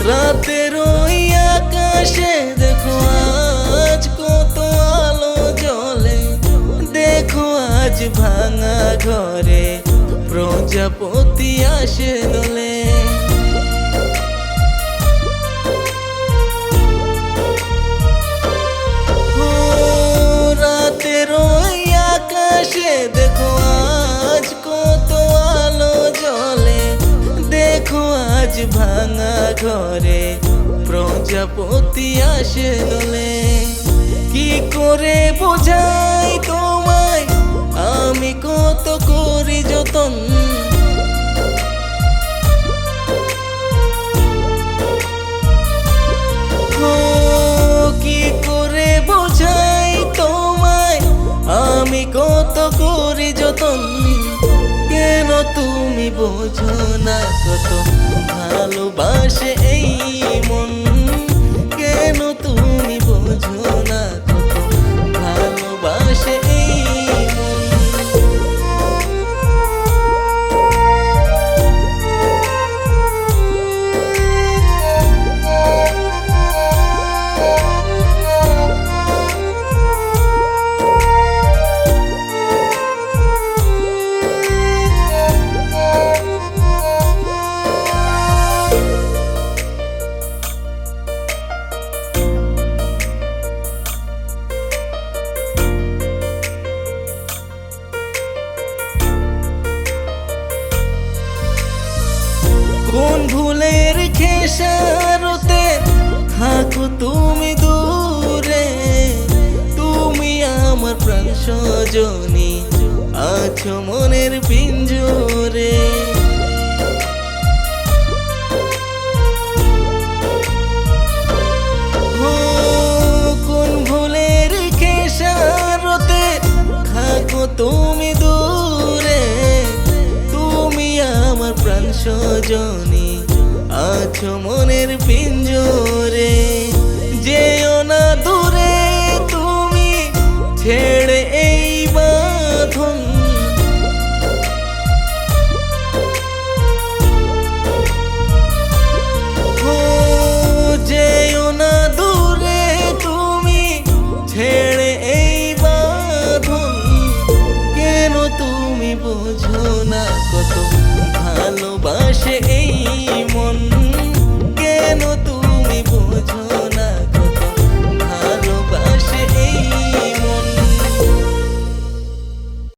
রাতের ওই আকাশে দেখো আজ কত আলো জ্বলে, দেখো আজ ভাঙা ঘরে প্রজাপতি আসে দোলে। রাতের ওই আকাশে দেখো আজ কত আলো জ্বলে, দেখো আজ ভাঙা ঘরে প্রজাপতি আসে দোলে। কি করে বোঝাই তোমায় আমি কত করি যতন, কি করে বোঝাই তোমায় আমি কত করি যতন। কেন তুমি বোঝো না কত ভালোবাসে এই মন, কেন তুমি বোঝো না কত ভালোবাসে এই মন। কোন ভুলের খেসারতে থাকো তুমি দূরে, তুমি আমার প্রাণ সজনী আছো মনের পিঞ্জরে। কোন ভুলের খেসারতে থাকো তুমি দূরে, তুমি আমার প্রাণ সজনী আছো মনের পিঞ্জরে। যেও না দূরে তুমি ছেড়ে এই বাঁধন, যেও না দূরে তুমি ছেড়ে এই বাঁধন। কেন তুমি বোঝো না কত ভালোবাসে